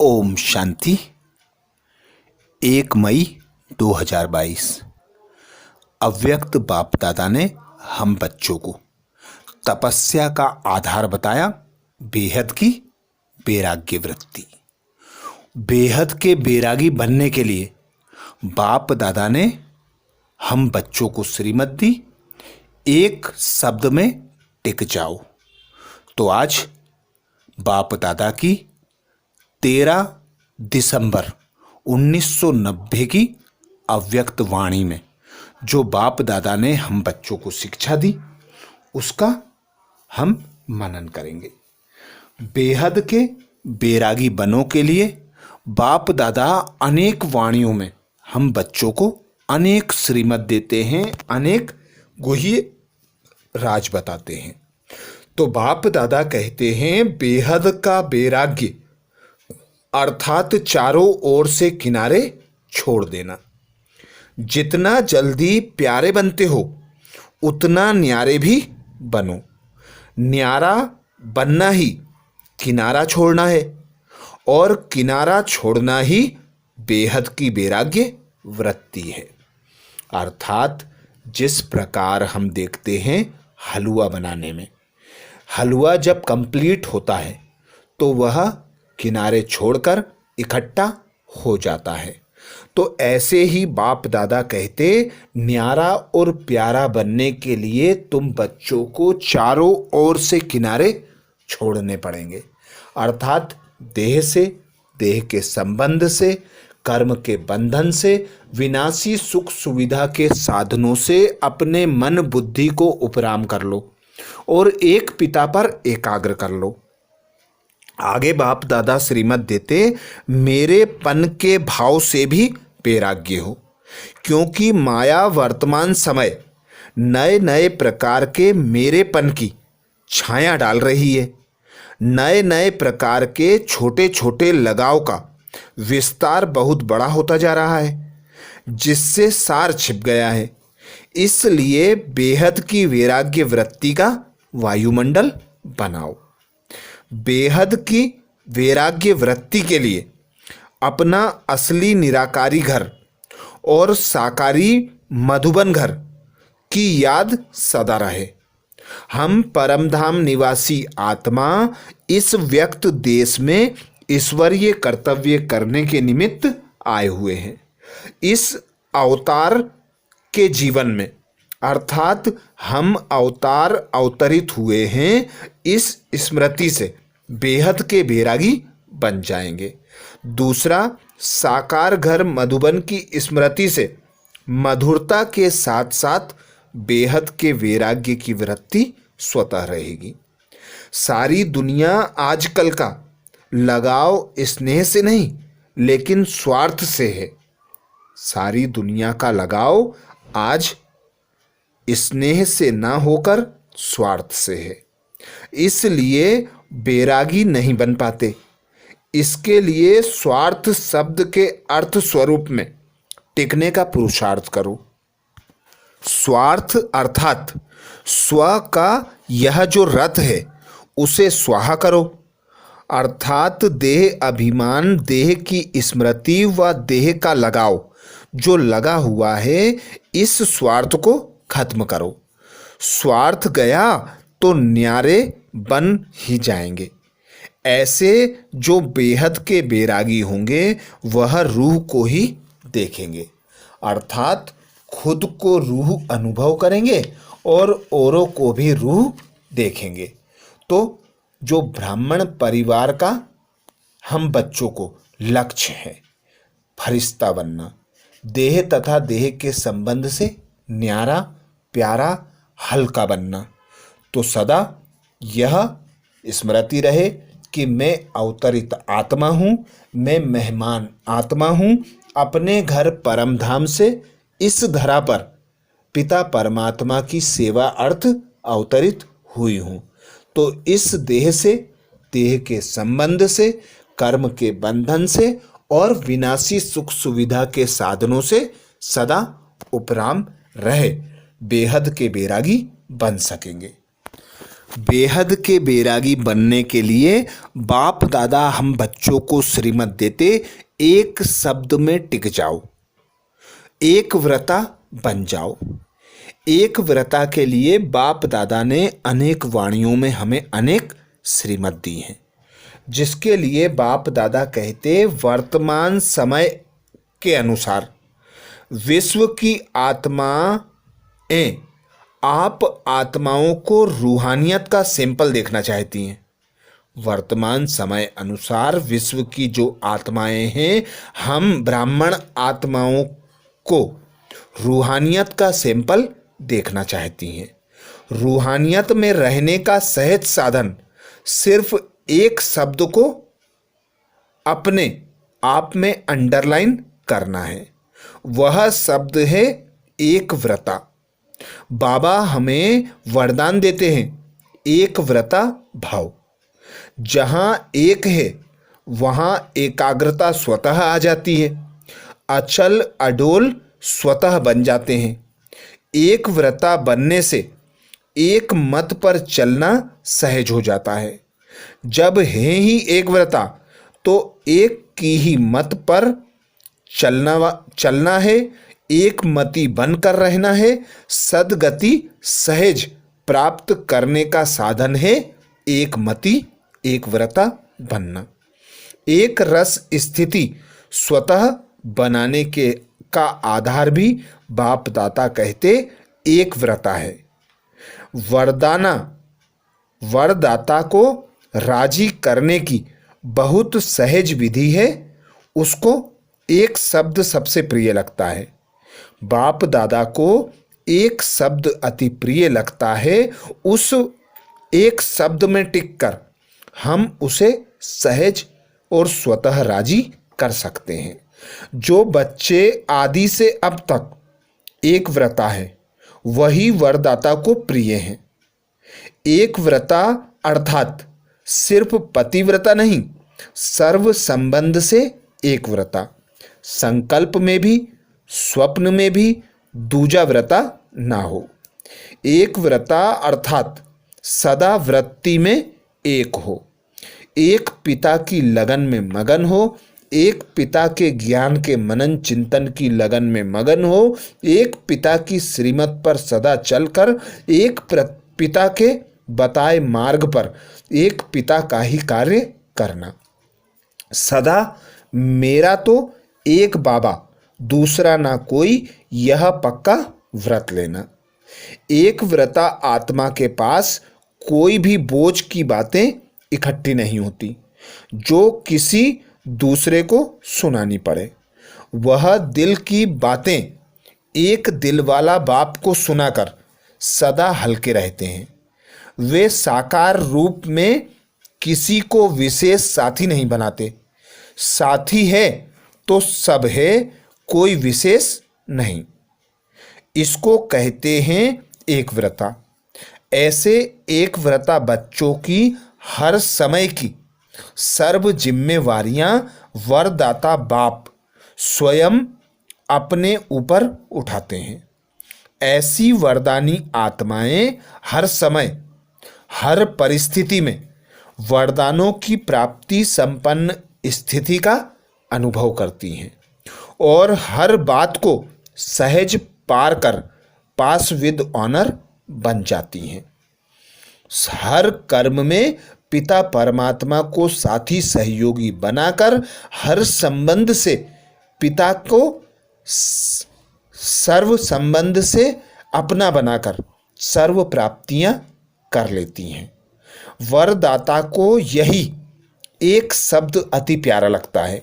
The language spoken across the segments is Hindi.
ओम शांति। 1 मई 2022। अव्यक्त बाप दादा ने हम बच्चों को तपस्या का आधार बताया। बेहद की बैराग्य वृत्ति। बेहद के बैरागी बनने के लिए बाप दादा ने हम बच्चों को श्रीमत दी, एक शब्द में टिक जाओ। तो आज बाप दादा की 13 दिसंबर 1990 की अव्यक्त वाणी में जो बाप दादा ने हम बच्चों को शिक्षा दी, उसका हम मनन करेंगे। बेहद के बैरागी बनों के लिए बाप दादा अनेक वाणियों में हम बच्चों को अनेक श्रीमत देते हैं, अनेक गुह्य राज बताते हैं। तो बाप दादा कहते हैं, बेहद का बैराग्य अर्थात चारों ओर से किनारे छोड़ देना। जितना जल्दी प्यारे बनते हो उतना न्यारे भी बनो। न्यारा बनना ही किनारा छोड़ना है और किनारा छोड़ना ही बेहद की बैराग्य वृत्ति है। अर्थात जिस प्रकार हम देखते हैं हलवा बनाने में, हलवा जब कंप्लीट होता है तो वह किनारे छोड़कर इकट्ठा हो जाता है। तो ऐसे ही बाप दादा कहते, न्यारा और प्यारा बनने के लिए तुम बच्चों को चारों ओर से किनारे छोड़ने पड़ेंगे। अर्थात देह से, देह के संबंध से, कर्म के बंधन से, विनाशी सुख सुविधा के साधनों से अपने मन बुद्धि को उपराम कर लो और एक पिता पर एकाग्र कर लो। आगे बाप दादा श्रीमत देते, मेरे पन के भाव से भी बैराग्य हो, क्योंकि माया वर्तमान समय नए नए प्रकार के मेरेपन की छाया डाल रही है। नए नए प्रकार के छोटे छोटे लगाव का विस्तार बहुत बड़ा होता जा रहा है, जिससे सार छिप गया है। इसलिए बेहद की वैराग्य वृत्ति का वायुमंडल बनाओ। बेहद की वैराग्य वृत्ति के लिए अपना असली निराकारी घर और साकारी मधुबन घर की याद सदा रहे। हम परमधाम निवासी आत्मा इस व्यक्त देश में ईश्वरीय कर्तव्य करने के निमित्त आए हुए हैं। इस अवतार के जीवन में, अर्थात हम अवतार अवतरित हुए हैं, इस स्मृति से बेहद के बैरागी बन जाएंगे। दूसरा, साकार घर मधुबन की स्मृति से मधुरता के साथ साथ बेहद के वैराग्य की वृत्ति स्वतः रहेगी। सारी दुनिया आजकल का लगाव स्नेह से नहीं लेकिन स्वार्थ से है। सारी दुनिया का लगाव आज स्नेह से ना होकर स्वार्थ से है। इसलिए बैरागी नहीं बन पाते। इसके लिए स्वार्थ शब्द के अर्थ स्वरूप में टिकने का पुरुषार्थ करो। स्वार्थ अर्थात स्व का यह जो रथ है उसे स्वाहा करो। अर्थात देह अभिमान, देह की स्मृति व देह का लगाव जो लगा हुआ है, इस स्वार्थ को खत्म करो। स्वार्थ गया तो न्यारे बन ही जाएंगे। ऐसे जो बेहद के बैरागी होंगे वह रूह को ही देखेंगे, अर्थात खुद को रूह अनुभव करेंगे और औरों को भी रूह देखेंगे। तो जो ब्राह्मण परिवार का हम बच्चों को लक्ष्य है फरिश्ता बनना, देह तथा देह के संबंध से न्यारा, प्यारा, हल्का बनना, तो सदा यह स्मृति रहे कि मैं अवतरित आत्मा हूँ, मैं मेहमान आत्मा हूँ। अपने घर परमधाम से इस धरा पर पिता परमात्मा की सेवा अर्थ अवतरित हुई हूँ। तो इस देह से, देह के संबंध से, कर्म के बंधन से और विनाशी सुख सुविधा के साधनों से सदा उपराम रहे बेहद के बैरागी बन सकेंगे। बेहद के बैरागी बनने के लिए बाप दादा हम बच्चों को श्रीमत देते, एक शब्द में टिक जाओ, एक व्रता बन जाओ। एक व्रता के लिए बाप दादा ने अनेक वाणियों में हमें अनेक श्रीमत दी हैं, जिसके लिए बाप दादा कहते वर्तमान समय के अनुसार विश्व की आत्माएं आप आत्माओं को रूहानियत का सैंपल देखना चाहती हैं। वर्तमान समय अनुसार विश्व की जो आत्माएं हैं, हम ब्राह्मण आत्माओं को रूहानियत का सैंपल देखना चाहती हैं। रूहानियत में रहने का सहज साधन सिर्फ एक शब्द को अपने आप में अंडरलाइन करना है। वह शब्द है एक व्रता। बाबा हमें वरदान देते हैं एक व्रता भाव। जहाँ एक है वहाँ एकाग्रता स्वतः आ जाती है, अचल अडोल स्वतः बन जाते हैं। एक व्रता बनने से एक मत पर चलना सहज हो जाता है। जब है ही एक व्रता तो एक की ही मत पर चलना है, एक मति बनकर रहना है। सद्गति सहज प्राप्त करने का साधन है एक मति, एक व्रता बनना। एक रस स्थिति स्वतः बनाने का आधार भी बाप दाता कहते एक व्रता है। वरदाता को राजी करने की बहुत सहज विधि है, उसको एक शब्द सबसे प्रिय लगता है। बाप दादा को एक शब्द अति प्रिय लगता है। उस एक शब्द में टिककर हम उसे सहज और स्वतः राजी कर सकते हैं। जो बच्चे आदि से अब तक एक व्रता है, वही वरदाता को प्रिय हैं। एक व्रता अर्थात सिर्फ पतिव्रता नहीं, सर्व संबंध से एक व्रता। संकल्प में भी स्वप्न में भी दूजा व्रता ना हो। एक व्रता अर्थात सदा वृत्ति में एक हो, एक पिता की लगन में मगन हो, एक पिता के ज्ञान के मनन चिंतन की लगन में मगन हो, एक पिता की श्रीमत पर सदा चलकर, एक पिता के बताए मार्ग पर एक पिता का ही कार्य करना। सदा मेरा तो एक बाबा, दूसरा ना कोई, यह पक्का व्रत लेना। एक व्रता आत्मा के पास कोई भी बोझ की बातें इकट्ठी नहीं होती जो किसी दूसरे को सुनानी पड़े। वह दिल की बातें एक दिल वाला बाप को सुनाकर सदा हल्के रहते हैं। वे साकार रूप में किसी को विशेष साथी नहीं बनाते। साथी है तो सब है, कोई विशेष नहीं। इसको कहते हैं एक व्रता। ऐसे एक व्रता बच्चों की हर समय की सर्व जिम्मेवारियां वरदाता बाप स्वयं अपने ऊपर उठाते हैं। ऐसी वरदानी आत्माएं हर समय हर परिस्थिति में वरदानों की प्राप्ति संपन्न स्थिति का अनुभव करती हैं और हर बात को सहज पार कर पास विद ऑनर बन जाती हैं। हर कर्म में पिता परमात्मा को साथी सहयोगी बनाकर हर संबंध से पिता को सर्व संबंध से अपना बनाकर सर्व प्राप्तियां कर लेती हैं। वरदाता को यही एक शब्द अति प्यारा लगता है।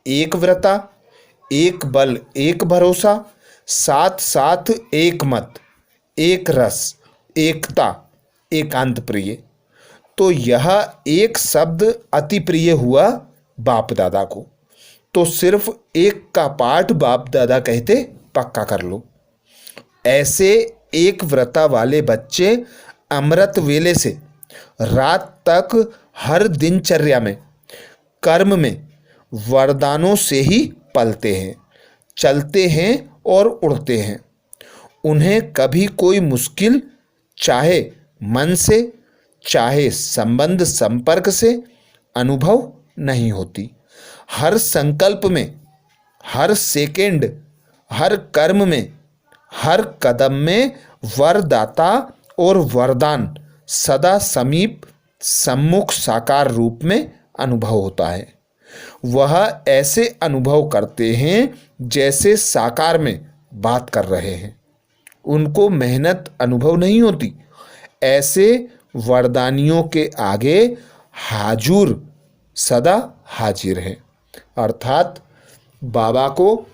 एक व्रता, एक बल, एक भरोसा, साथ साथ एक मत, एक रस, एकता, एकांत प्रिय। तो यह एक शब्द अति प्रिय हुआ बाप दादा को। तो सिर्फ एक का पाठ बाप दादा कहते पक्का कर लो। ऐसे एक व्रता वाले बच्चे अमृत वेले से रात तक हर दिनचर्या में कर्म में वरदानों से ही पलते हैं, चलते हैं और उड़ते हैं। उन्हें कभी कोई मुश्किल चाहे मन से चाहे संबंध संपर्क से अनुभव नहीं होती। हर संकल्प में, हर सेकेंड, हर कर्म में, हर कदम में वरदाता और वरदान सदा समीप, सम्मुख, साकार रूप में अनुभव होता है। वह ऐसे अनुभव करते हैं जैसे साकार में बात कर रहे हैं। उनको मेहनत अनुभव नहीं होती। ऐसे वरदानियों के आगे हाजुर सदा हाजिर है। अर्थात बाबा को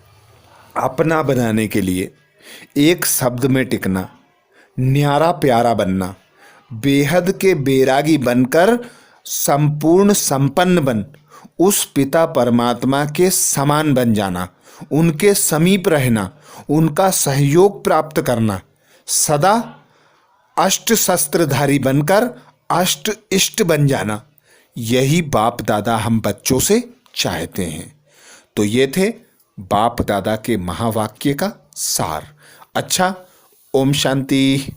अपना बनाने के लिए एक शब्द में टिकना, न्यारा प्यारा बनना, बेहद के बैरागी बनकर संपूर्ण संपन्न बन उस पिता परमात्मा के समान बन जाना, उनके समीप रहना, उनका सहयोग प्राप्त करना, सदा अष्ट शस्त्रधारी बनकर अष्ट इष्ट बन जाना, यही बाप दादा हम बच्चों से चाहते हैं। तो ये थे बाप दादा के महावाक्य का सार। अच्छा, ओम शांति।